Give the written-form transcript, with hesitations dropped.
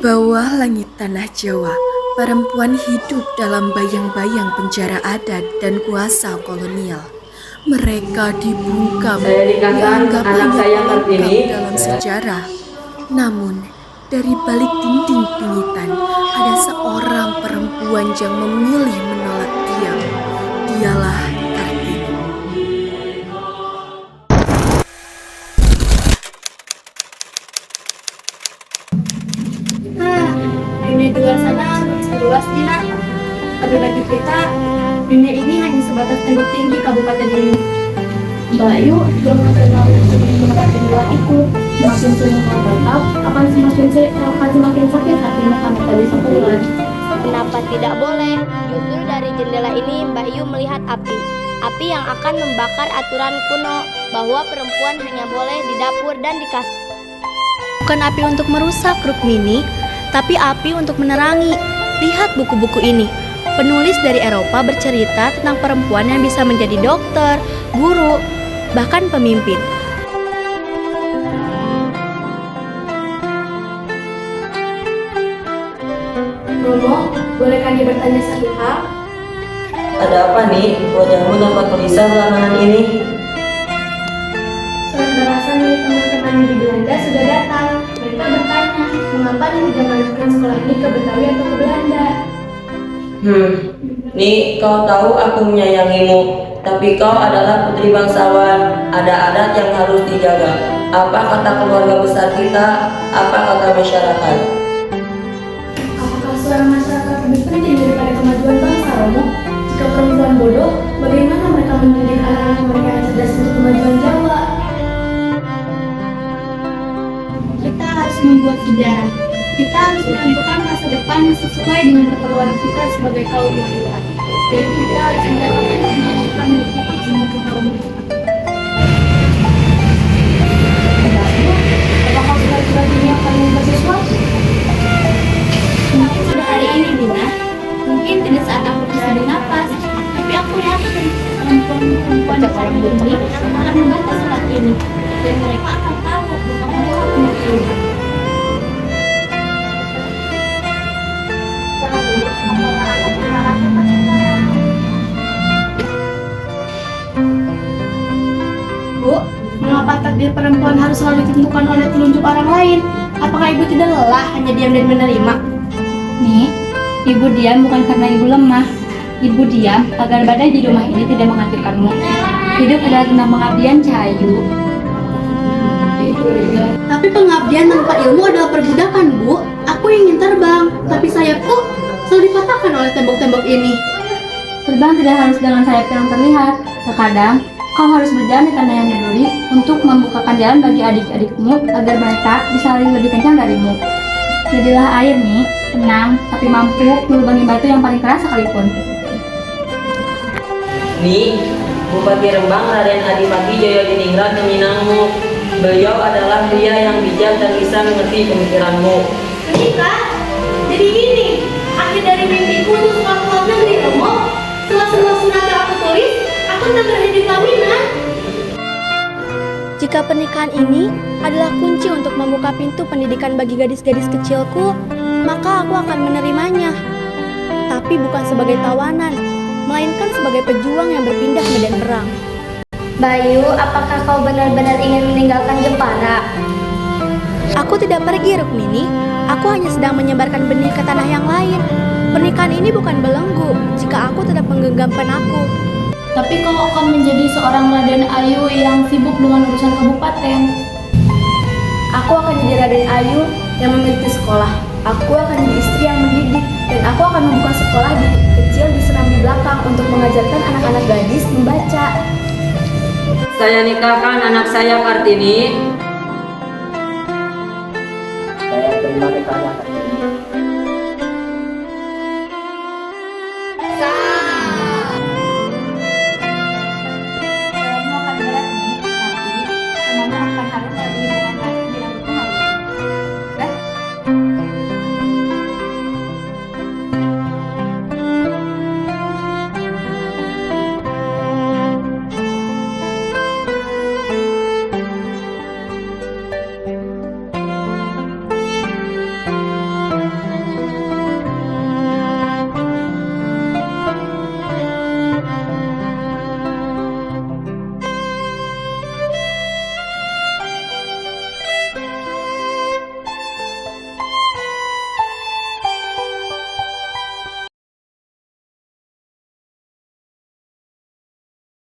bawah langit tanah Jawa, perempuan hidup dalam bayang-bayang penjara adat dan kuasa kolonial. Mereka dibungkam, dianggap hanya pelengkap dalam sejarah. Namun, dari balik dinding pingitan, ada seorang perempuan yang memilih menolak diam. Dialah Kartini. Dunia di luar sana luas Dina. Ada lagi kita, dunia ini hanya sebatas tembok tinggi kabupaten ini. Mbak Ayu belum kenal tempat di luar itu. Semakin sering menatap, akan semakin sakit hatinya karena tak bisa keluar. Kenapa tidak boleh? Justru dari jendela ini Mbak Yu melihat api. Api yang akan membakar aturan kuno bahwa perempuan hanya boleh di dapur dan di kasur. Bukan api untuk merusak, Rukmini, tapi api untuk menerangi. Lihat buku-buku ini. Penulis dari Eropa bercerita tentang perempuan yang bisa menjadi dokter, guru, bahkan pemimpin. Romo, boleh kami bertanya satu hal? Ada apa nih? Wajahmu nampak gelisah belakangan ini. Surat balasan dari teman-teman di Belanda sudah datang. Mereka bertanya, mengapa dia tidak melanjutkan sekolah ini ke Betawi atau ke Belanda? Nih, kau tahu aku menyayangimu, tapi kau adalah putri bangsawan. Ada adat yang harus dijaga. Apa kata keluarga besar kita? Apa kata masyarakat? Apakah suara masyarakat lebih penting daripada kemajuan bangsa, Romo? Jika perempuan bodoh, bagaimana mereka mendidik anak-anak mereka yang cerdas untuk kemajuan Jawa? Kita harus membuat sejarah. Kita harus menentukan masa depan yang sesuai dengan keperluan kita sebagai kaum wanita. Dan kita harus mendapatkan pendidikan yang tepat sebagai kaum wanita. Apakah sudah menyiapkan membuat sesuatu? Mungkin sudah hari ini, Dina. Mungkin tidak saat aku berada nafas. Tapi aku yakin perempuan ini akan membaca surat ini. Dan mereka akan tahu bahwa mereka punya pilihan. Bu, mengapa takdir perempuan harus selalu ditentukan oleh telunjuk orang lain? Apakah ibu tidak lelah hanya diam dan menerima? Nih, ibu diam bukan karena ibu lemah. Ibu diam agar badai di rumah ini tidak menghancurkanmu. Hidup adalah tentang pengabdian, Cahayu. Tapi pengabdian tanpa ilmu adalah perbudakan, Bu. Aku ingin terbang, tapi sayapku selalu dipatahkan oleh tembok-tembok ini. Terbang tidak harus dengan sayap yang terlihat. Terkadang, kau harus berjalan di tanah yang berduri untuk membukakan jalan bagi adik-adikmu agar mereka bisa lari lebih kencang darimu. Jadilah air nih, tenang, tapi mampu melubangi batu yang paling keras sekalipun. Nih, Bupati Rembang Raden Adipati Jaya Diningrat meminangmu. Beliau adalah pria yang bijak dan bisa mengerti pemikiranmu. Menikah? Jadi gini, akhir dari mimpiku untuk sekolah luar negeri, Romo. Setelah semua surat yang aku tulis, aku tak berhenti di pelaminan. Jika pernikahan ini adalah kunci untuk membuka pintu pendidikan bagi gadis-gadis kecilku, maka aku akan menerimanya. Tapi bukan sebagai tawanan, melainkan sebagai pejuang yang berpindah medan perang. Bayu, apakah kau benar-benar ingin meninggalkan Jepara? Aku tidak pergi, Rukmini. Aku hanya sedang menyebarkan benih ke tanah yang lain. Pernikahan ini bukan belenggu jika aku tetap menggenggam penakku. Tapi kau akan menjadi seorang Raden Ayu yang sibuk dengan urusan kabupaten. Aku akan jadi Raden Ayu yang memiliki sekolah. Aku akan jadi istri yang mendidik. Dan aku akan membuka sekolah kecil di serambi belakang untuk mengajarkan anak-anak gadis membaca. Saya nikahkan anak saya Kartini. Saya terima nikahnya Kartini.